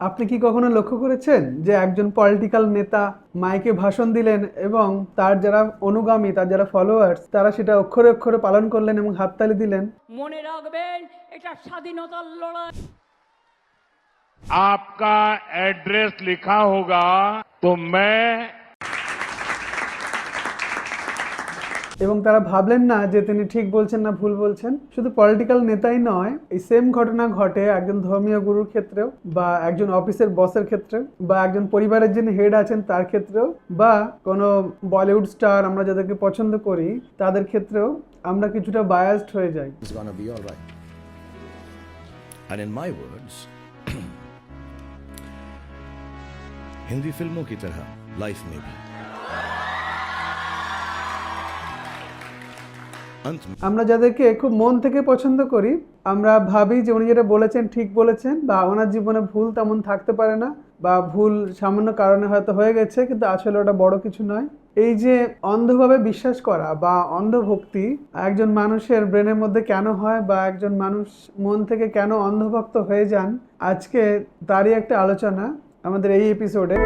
আপনি কি কখনো লক্ষ্য করেছেন যে একজন পলিটিক্যাল নেতা মাইকে ভাষণ দিলেন এবং তার যারা অনুগামী, তার যারা ফলোয়ার্স, তারা সেটা অক্ষরে অক্ষরে পালন করলেন এবং হাততালি দিলেন? মনে রাখবেন, এটা স্বাধীনতার লড়াই। आपका एड्रेस लिखा होगा तो मैं এবং তারা ভাবলেন না যে তিনি ঠিক বলছেন না ভুল বলছেন। শুধু পলিটিক্যাল নেতাই নয়, এই সেম ঘটনা ঘটে একজন ধর্মীয় গুরুর ক্ষেত্রেও, বা একজন অফিসের বসের ক্ষেত্রেও, বা একজন পরিবারের যিনি হেড আছেন তার ক্ষেত্রেও, বা কোনো বলিউড স্টার আমরা যাদেরকে পছন্দ করি তাদের ক্ষেত্রেও আমরা কিছুটা বায়াসড হয়ে যাই। It's gonna be all right. And in my words, Hindi फिल्मों की तरह लाइफ में भी अंत में আমরা যাদেরকে খুব মন থেকে পছন্দ করি, আমরা ভাবি যে উনি যেটা বলেছেন ঠিক বলেছেন, বা ওনার জীবনে ভুল তেমন থাকতে পারে না, বা ভুল সামান্য কারণে হয়তো হয়ে গেছে, কিন্তু আসলে ওটা বড় কিছু নয়। এই যে অন্ধভাবে বিশ্বাস করা বা অন্ধভক্তি একজন মানুষের ব্রেনের মধ্যে কেন হয়, বা একজন মানুষ মন থেকে কেন অন্ধভক্ত হয়ে যান, আজকে তারই একটা আলোচনা আমাদের এই এপিসোডে।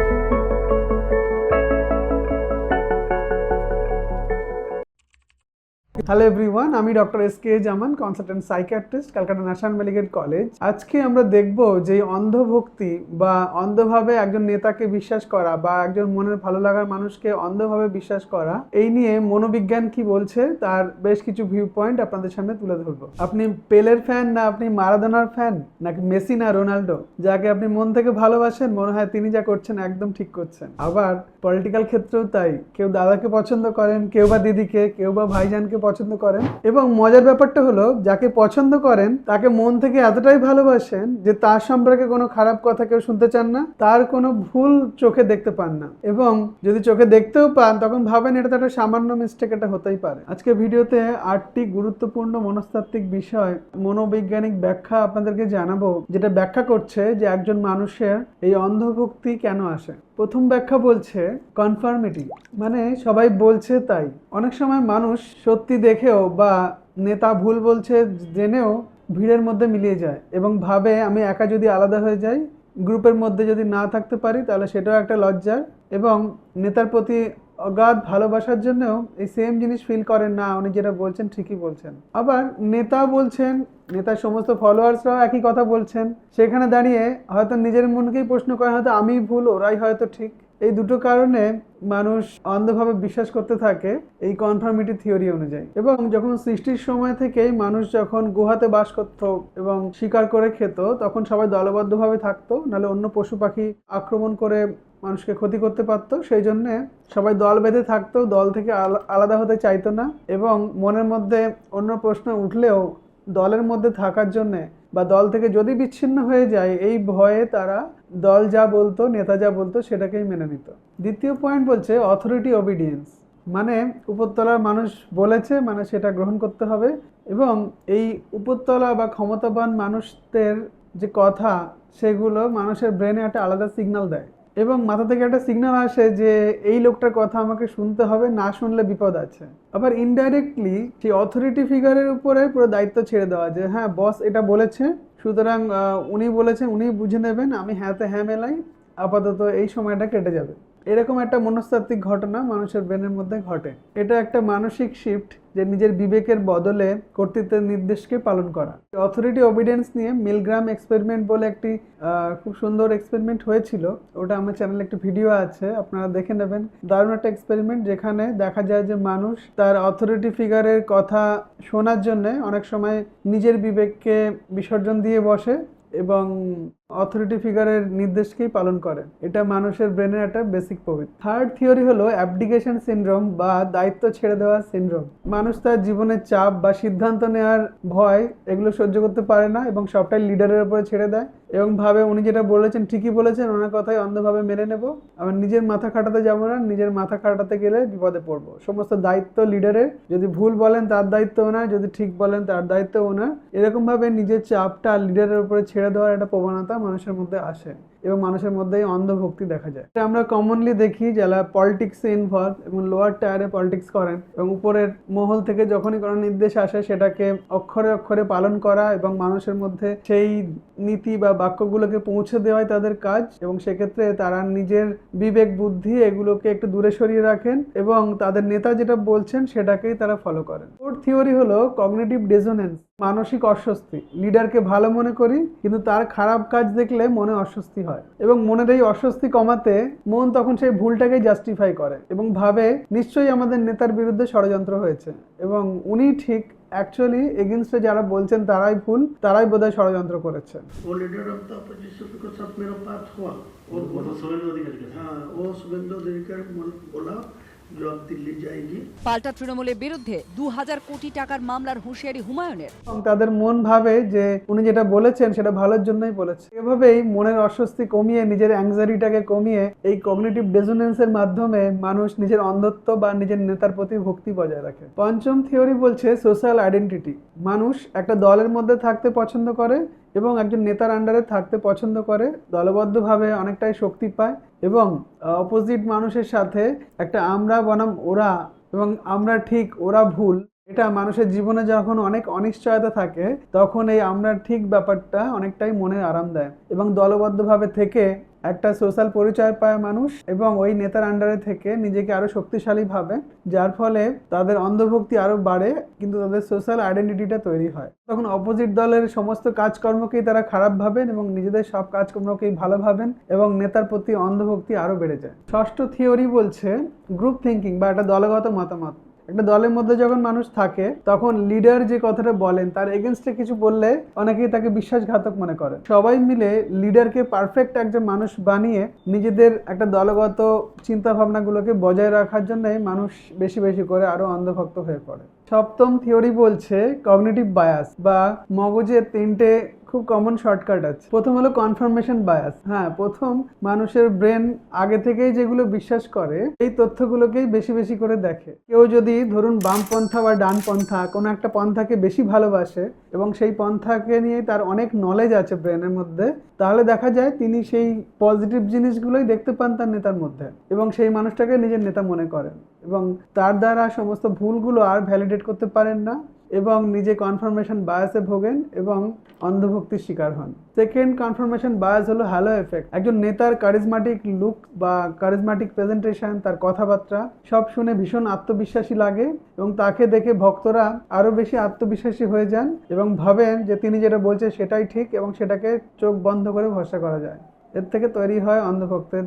হ্যালো এভরিওয়ান, আমি doctor S K. Zaman, consultant psychiatrist, Calcutta National Medical College. আজকে আমরা দেখব যে অন্ধভক্তি বা অন্ধভাবে একজন নেতাকে বিশ্বাস করা, বা একজন মনের ভালো লাগার মানুষকে অন্ধভাবে বিশ্বাস করা, এই নিয়ে মনোবিজ্ঞান কি বলছে তার বেশ কিছু ভিউ পয়েন্ট আপনাদের সামনে তুলে ধরবো। আপনি পেলের ফ্যান, না আপনি মারাদোনার ফ্যান, নাকি মেসি না রোনাল্ডো, যাকে আপনি মন থেকে ভালোবাসেন, মনে হয় তিনি যা করছেন একদম ঠিক করছেন। আবার পলিটিক্যাল ক্ষেত্রেও তাই, কেউ দাদাকে পছন্দ করেন, কেউ বা দিদিকে, কেউ বা ভাইজানকে পছন্দ করেন। এবং মজার ব্যাপারটা হলো, যাকে পছন্দ করেন তাকে মন থেকে এতটাই ভালোবাসেন যে তার সম্পর্কে কোনো খারাপ কথা কেউ শুনতে চান না, তার কোনো ভুল চোখে দেখতে পান না, এবং যদি চোখে দেখতেও পান তখন ভাবেন এটা তো একটা সামান্য মিস্টেক, এটা হতেই পারে। আজকে ভিডিওতে 8টি গুরুত্বপূর্ণ মনস্তাত্ত্বিক বিষয়, মনোবৈজ্ঞানিক ব্যাখ্যা আপনাদেরকে জানাবো, যেটা ব্যাখ্যা করছে যে একজন মানুষের এই অন্ধভক্তি কেন আসে। প্রথম ব্যাখ্যা বলছে কনফার্মিটি, মানে সবাই বলছে তাই। অনেক সময় মানুষ সত্যি দেখেও বা নেতা ভুল বলছে জেনেও ভিড়ের মধ্যে মিলিয়ে যায় এবং ভাবে আমি একা যদি আলাদা হয়ে যাই, গ্রুপের মধ্যে যদি না থাকতে পারি, তাহলে সেটাও একটা লজ্জার। এবং নেতার প্রতি অগাধ ভালোবাসার জন্যও এই সেম জিনিস ফিল করেন না, উনি যেটা বলছেন ঠিকই বলছেন। আবার নেতা বলছেন, নেতার সমস্ত ফলোয়ার্সরাও একই কথা বলছেন, সেখানে দাঁড়িয়ে হয়তো নিজের মনকেই প্রশ্ন করেন, হয়তো আমি ভুল, ওরাই হয়তো ঠিক। এই দুটো কারণে মানুষ অন্ধভাবে বিশ্বাস করতে থাকে এই কনফার্মিটি থিওরি অনুযায়ী। এবং যখন সৃষ্টির সময় থেকেই মানুষ যখন গুহাতে বাস করত এবং শিকার করে খেত, তখন সবাই দলবদ্ধভাবে থাকতো, নাহলে অন্য পশু পাখি আক্রমণ করে মানুষকে ক্ষতি করতে পারতো। সেই জন্যে সবাই দল বেঁধে থাকতো, দল থেকে আলাদা হতে চাইতো না, এবং মনের মধ্যে অন্য প্রশ্ন উঠলেও দলের মধ্যে থাকার জন্যে বা দল থেকে যদি বিচ্ছিন্ন হয়ে যায় এই ভয়ে তারা দল যা বলতো, নেতা যা বলতো সেটাকেই মেনে নিত। দ্বিতীয় পয়েন্ট বলছে অথরিটি ওবিডিয়েন্স, মানে উপরতলার মানুষ বলেছে মানে সেটা গ্রহণ করতে হবে। এবং এই উপরতলা বা ক্ষমতাবান মানুষদের যে কথা, সেগুলো মানুষের ব্রেনে একটা আলাদা সিগন্যাল দেয়, এবং মাথা থেকে একটা সিগন্যাল আসে যে এই লোকটার কথা আমাকে শুনতে হবে, না শুনলে বিপদ আছে। আবার ইনডাইরেক্টলি সেই অথরিটি ফিগারের উপরে পুরো দায়িত্ব ছেড়ে দেওয়া, যে হ্যাঁ বস এটা বলেছে, সুতরাং উনি বলেছেন, উনি বুঝে নেবেন, আমি হ্যাঁতে হ্যাঁ মেলাই, আপাতত এই সময়টা কেটে যাবে। এরকম একটা মনস্তাত্ত্বিক ঘটনা মানুষের ব্রেনের মধ্যে ঘটে। এটা একটা মানসিক শিফট, যে নিজের বিবেকের বদলে কর্তৃত্বের নির্দেশকে পালন করা। অথরিটি ওবিডিয়েন্স নিয়ে মিলগ্রাম এক্সপেরিমেন্ট বলে একটি খুব সুন্দর এক্সপেরিমেন্ট হয়েছিল, ওটা আমার চ্যানেলে একটা ভিডিও আছে, আপনারা দেখে নেবেন। দারুণ একটা এক্সপেরিমেন্ট, যেখানে দেখা যায় যে মানুষ তার অথরিটি ফিগারের কথা শোনার জন্যে অনেক সময় নিজের বিবেককে বিসর্জন দিয়ে বসে এবং অথরিটি ফিগারের নির্দেশকেই পালন করে। এটা মানুষের ব্রেনের একটা বেসিক প্রবৃত্তি। থার্ড থিওরি হলো অ্যাবডিকেশন সিনড্রোম বা দায়িত্ব ছেড়ে দেওয়ার সিনড্রোম। মানুষ তার জীবনের চাপ বা সিদ্ধান্ত নেওয়ার ভয় এগুলো সহ্য করতে পারে না এবং সবটাই লিডারের উপরে ছেড়ে দেয়, এবং ভাবে উনি যেটা বলেছেন ঠিকই বলেছেন, ওনার কথাই অন্ধভাবে মেনে নেব, আবার নিজের মাথা খাটাতে যাবো না, নিজের মাথা খাটাতে গেলে বিপদে পড়বো। সমস্ত দায়িত্ব লিডারের, যদি ভুল বলেন তার দায়িত্ব ওনার, যদি ঠিক বলেন তার দায়িত্ব ওনার। এরকম ভাবে নিজের চাপটা লিডারের উপরে ছেড়ে দেওয়ার একটা প্রবণতা মানুষের মধ্যে আসে এবং মানুষের মধ্যে এই অন্ধভক্তি দেখা যায়। এটা আমরা কমনলি দেখি যারা পলিটিক্সে ইনভলভ এবং লোয়ার টায়ারে পলিটিক্স করেন এবং উপরের মহল থেকে যখনই কোনো নির্দেশ আসে সেটাকে অক্ষরে অক্ষরে পালন করা এবং মানুষের মধ্যে সেই নীতি বা বাক্যগুলোকে পৌঁছে দেওয়াই তাদের কাজ, এবং সেক্ষেত্রে তারা নিজের বিবেক বুদ্ধি এগুলোকে একটু দূরে সরিয়ে রাখেন এবং তাদের নেতা যেটা বলছেন সেটাকেই তারা ফলো করেন। ফোর্থ থিওরি হলো কগনিটিভ ডিসোনেন্স, মানসিক অস্বস্তি। লিডারকে ভালো মনে করি কিন্তু তার খারাপ কাজ দেখলে মনে অস্বস্তি হয় এবং মনের এই অস্বস্তি কমাতে মন তখন সেই ভুলটাকেই জাস্টিফাই করে এবং ভাবে নিশ্চয়ই আমাদের নেতার বিরুদ্ধে ষড়যন্ত্র হয়েছে এবং উনি ঠিক, অ্যাকচুয়ালি এগেনস্টে যারা বলছেন তারাই ভুল, তারাই বোধহয় ষড়যন্ত্র করেছে। वो लीडर ऑफ द अपोजिशन को सब मेरा पास हुआ और वो तो शुभेंदु अधिकारी का, हाँ वो शुभेंदु अधिकारी बोला जो अब दिल्ली जाएगी। পাল্টা তৃণমূলের বিরুদ্ধে 2000 কোটি টাকার মামলার হুঁশিয়ারি হুমায়ুনের। এবং তাদের মন ভাবে যে উনি যেটা বলেছেন সেটা ভালোর জন্যই বলেছে। এভাবেই মনের অস্বস্তি কমিয়ে, নিজের অ্যাংজাইটিটাকে কমিয়ে এই কগনিটিভ ডিসোনেন্সের মাধ্যমে মানুষ নিজের অন্ধত্ব বা নিজের নেতার প্রতি ভক্তি বজায় রাখে। পঞ্চম থিওরি বলছে সোশ্যাল আইডেন্টিটি। মানুষ একটা দলের মধ্যে থাকতে পছন্দ করে এবং একজন নেতার আন্ডারে থাকতে পছন্দ করে, দলবদ্ধভাবে অনেকটাই শক্তি পায় এবং অপোজিট মানুষের সাথে একটা আমরা বনাম ওরা এবং আমরা ঠিক ওরা ভুল, এটা মানুষের জীবনে যখন অনেক অনিশ্চয়তা থাকে তখন এই আমরা ঠিক ব্যাপারটা অনেকটাই মনে আরাম দেয় এবং দলবদ্ধভাবে থেকে একটা সোশ্যাল পরিচয় পায় মানুষ এবং ওই নেতার আন্ডারে থেকে নিজেকে আরো শক্তিশালী ভাবে, যার ফলে তাদের অন্ধভক্তি আরো বাড়ে কিন্তু তাদের সোশ্যাল আইডেন্টিটিটা তৈরি হয়। তখন অপোজিট দলের সমস্ত কাজকর্মকেই তারা খারাপ ভাবেন এবং নিজেদের সব কাজকর্মকেই ভালো ভাবেন এবং নেতার প্রতি অন্ধভক্তি আরো বেড়ে যায়। ষষ্ঠ থিওরি বলছে গ্রুপ থিঙ্কিং বা একটা দলগত মতামত। একটা দলের মধ্যে যখন মানুষ থাকে তখন লিডার যে কথাটা বলেন তার এগেনস্টে কিছু বললে অনেকেই তাকে বিশ্বাসঘাতক মনে করে। সবাই মিলে লিডারকে পারফেক্ট একজন মানুষ বানিয়ে নিজেদের একটা দলগত চিন্তা ভাবনাগুলোকে বজায় রাখার জন্য মানুষ বেশি বেশি করে আরো অন্ধভক্ত হয়ে পড়ে। সপ্তম থিওরি বলছে কগনিটিভ বায়াস বা মগজের তিনটে খুব কমন শর্টকাট আছে। প্রথম হলো কনফার্মেশন বায়াস। হ্যাঁ, প্রথম মানুষের ব্রেন আগে থেকেই যেগুলো বিশ্বাস করে এই তথ্যগুলোকেই বেশি বেশি করে দেখে। কেউ যদি ধরুন বামপন্থা বা ডানপন্থা কোনো একটা পন্থাকে বেশি ভালোবাসে এবং সেই পন্থাকে নিয়ে তার অনেক নলেজ আছে ব্রেনের মধ্যে, তাহলে দেখা যায় তিনি সেই পজিটিভ জিনিসগুলোই দেখতে পান তার নেতার মধ্যে এবং সেই মানুষটাকে নিজের নেতা মনে করেন এবং তার দ্বারা সমস্ত ভুলগুলো আর ভ্যালিডেট করতে পারেন না এবং নিজে কনফার্মেশন বায়াসে ভোগেন এবং অন্ধভক্তির শিকার হন। সেকেন্ড কনফার্মেশন বায়াস হলো হ্যালো এফেক্ট। একজন নেতার কারিজমাটিক লুক বা কারিজমাটিক প্রেজেন্টেশন, তার কথাবার্তা সব শুনে ভীষণ আত্মবিশ্বাসী লাগে এবং তাকে দেখে ভক্তরা আরো বেশি আত্মবিশ্বাসী হয়ে যান এবং ভাবেন যে তিনি যেটা বলছে সেটাই ঠিক এবং সেটাকে চোখ বন্ধ করে ভরসা করা যায়। এর থেকে তৈরি হয় অন্ধভক্তের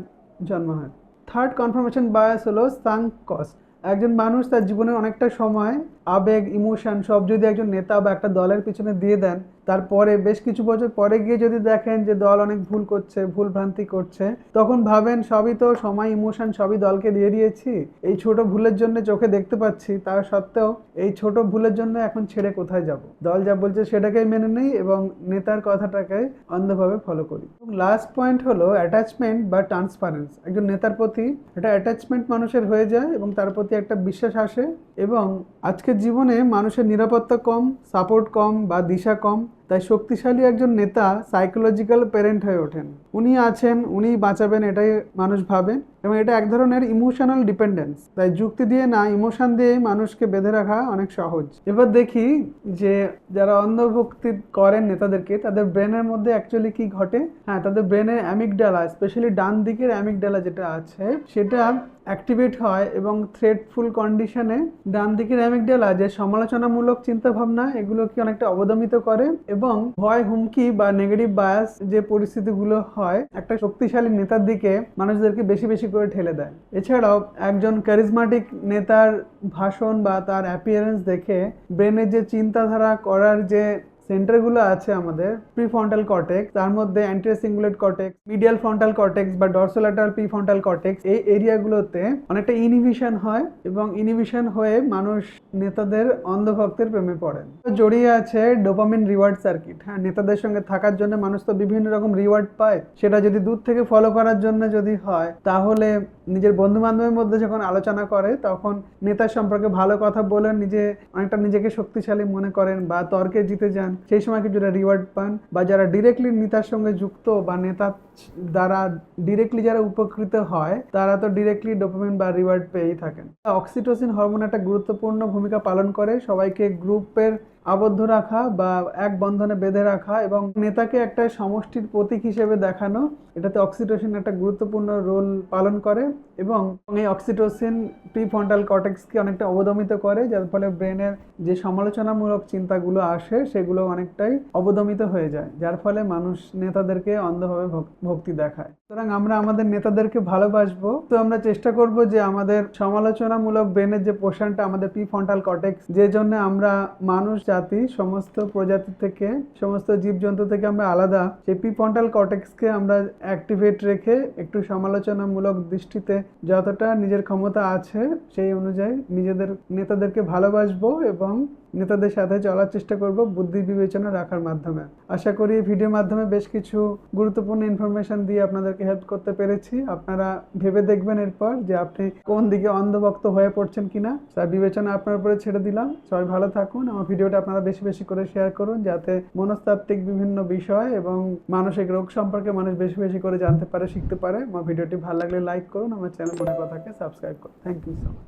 জন্ম হয়। থার্ড কনফার্মেশন বায়াস হলো সাঙ্ক কস্ট। একজন মানুষ তার জীবনের অনেকটা সময়, আবেগ, ইমোশন সব যদি একজন নেতা বা একটা দলের পিছনে দিয়ে দেন, তারপরে বেশ কিছু বছর পরে গিয়ে যদি দেখেন যে দল অনেক ভুল করছে, ভুল ভ্রান্তি করছে, তখন ভাবেন সবই তো সময়, ইমোশন সবই দলকে দিয়ে দিয়েছি, এই ছোট ভুলের জন্য চোখে দেখতে পাচ্ছি, তা সত্ত্বেও এই ছোট ভুলের জন্য এখন ছেড়ে কোথায় যাব, দল যা বলছে সেটাকেই মেনে নেই এবং নেতার কথাটাকে অন্ধভাবে ফলো করি। লাস্ট পয়েন্ট হলো অ্যাটাচমেন্ট বা ট্রান্সপারেন্স। একজন নেতার প্রতি একটা অ্যাটাচমেন্ট মানুষের হয়ে যায় এবং তার প্রতি একটা বিশ্বাস আসে এবং আজকের জীবনে মানুষের নিরাপত্তা কম, সাপোর্ট কম বা দিশা কম, তাই শক্তিশালী একজন নেতা সাইকোলজিক্যাল প্যারেন্ট হয়ে ওঠেন। উনি আছেন, উনিই বাঁচাবেন, এটাই মানুষ ভাবেন এবং এটা এক ধরনের ইমোশনাল ডিপেন্ডেন্স। তাই যুক্তি দিয়ে না, ইমোশন দিয়ে মানুষকে বেঁধে রাখা অনেক সহজ। এবার দেখি যে যারা অন্ধভক্তি করেন নেতাদেরকে, তাদের ব্রেনের মধ্যে অ্যাকচুয়ালি কি ঘটে। হ্যাঁ, তাদের ব্রেনের অ্যামিগডালা, স্পেশালি ডান দিকের অ্যামিগডালা যেটা আছে সেটা অ্যাক্টিভেট হয় এবং থ্রেটফুল কন্ডিশনে ডান দিকের অ্যামিগডালা যে সমালোচনামূলক চিন্তাভাবনা এগুলোকে অনেকটা অবদমিত করে এবং ভয়, হুমকি বা নেগেটিভ বায়াস যে পরিস্থিতিগুলো হয় একটা শক্তিশালী নেতার দিকে মানুষদেরকে বেশি বেশি করে ঠেলে দেয়। এছাড়াও একজন ক্যারিজমাটিক নেতার ভাষণ বা তার অ্যাপিয়ারেন্স দেখে ব্রেনের যে চিন্তাধারা করার যে সেন্টারগুলো আছে আমাদের প্রিফ্রন্টাল কর্টেক্স, তার মধ্যে anterior cingulate cortex, medial frontal cortex বা ডরসোল্যাটারাল প্রিফ্রন্টাল কর্টেক্স, এই এরিয়াগুলোতে অনেকটা ইনহিবিশন হয় এবং ইনহিবিশন হয়ে মানুষ নেতাদের অন্ধভক্তের প্রেমে পড়েন। জড়িয়ে আছে ডোপামিন রিওয়ার্ড সার্কিট। হ্যাঁ, নেতাদের সঙ্গে থাকার জন্য মানুষ তো বিভিন্ন রকম রিওয়ার্ড পায়, সেটা যদি দূর থেকে ফলো করার জন্য যদি হয়, তাহলে নিজের বন্ধু বান্ধবের মধ্যে যখন আলোচনা করে তখন নেতার সম্পর্কে ভালো কথা বলে অনেকটা নিজেকে শক্তিশালী মনে করেন বা তর্কে জিতে যান সেই সময় কিছুটা রিওয়ার্ড পান, বা যারা ডিরেক্টলি নেতার সঙ্গে যুক্ত বা নেতা দ্বারা ডিরেক্টলি যারা উপকৃত হয় তারা তো ডিরেক্টলি ডোপামিন বা রিওয়ার্ড পেয়েই থাকেন। অক্সিটোসিন হরমোন একটা গুরুত্বপূর্ণ ভূমিকা পালন করে সবাইকে গ্রুপের আবদ্ধ রাখা বা এক বন্ধনে বেঁধে রাখা এবং নেতাকে একটা সমষ্টির প্রতীক হিসেবে দেখানো, এটাতে অক্সিটোসিন একটা গুরুত্বপূর্ণ রোল পালন করে এবং এই অক্সিটোসিন প্রিফ্রন্টাল কর্টেক্সকে অনেকটা অবদমিত করে, যার ফলে ব্রেনের যে সমালোচনামূলক চিন্তাগুলো আসে সেগুলো অনেকটাই অবদমিত হয়ে যায়, যার ফলে মানুষ নেতাদেরকে অন্ধভাবে ভক্তি দেখায়। সুতরাং আমরা আমাদের নেতাদেরকে ভালোবাসবো, তো আমরা চেষ্টা করব যে আমাদের সমালোচনামূলক ব্রেনের যে পোর্শনটা আমাদের প্রিফ্রন্টাল কর্টেক্স, যে জন্য আমরা মানুষ জাতি সমস্ত প্রজাতি থেকে সমস্ত জীবজন্তু থেকে আমরা আলাদা, সেই প্রিফ্রন্টাল কর্টেক্সকে আমরা অ্যাক্টিভেট রেখে একটু সমালোচনামূলক দৃষ্টিতে যতটা নিজের ক্ষমতা আছে সেই অনুযায়ী নিজেদের নেতাদেরকে ভালোবাসবো এবং নেতাদের সাথে চলার চেষ্টা করব বুদ্ধি বিবেচনা রাখার মাধ্যমে। আশা করি এই ভিডিওর মাধ্যমে বেশ কিছু গুরুত্বপূর্ণ ইনফরমেশন দিয়ে আপনাদেরকে হেল্প করতে পেরেছি। আপনারা ভেবে দেখবেন এরপর যে আপনি কোন দিকে অন্ধভক্ত হয়ে পড়ছেন কিনা, তার বিবেচনা আপনার উপরে ছেড়ে দিলাম। সবাই ভালো থাকুন। আমার ভিডিওটা আপনারা বেশি বেশি করে শেয়ার করুন যাতে মনস্তাত্ত্বিক বিভিন্ন বিষয় এবং মানসিক রোগ সম্পর্কে মানুষ বেশি বেশি করে জানতে পারে, শিখতে পারে। আমার ভিডিওটি ভালো লাগলে লাইক করুন, আমার চ্যানেল মনে কথাকে সাবস্ক্রাইব করুন। Thank you so much.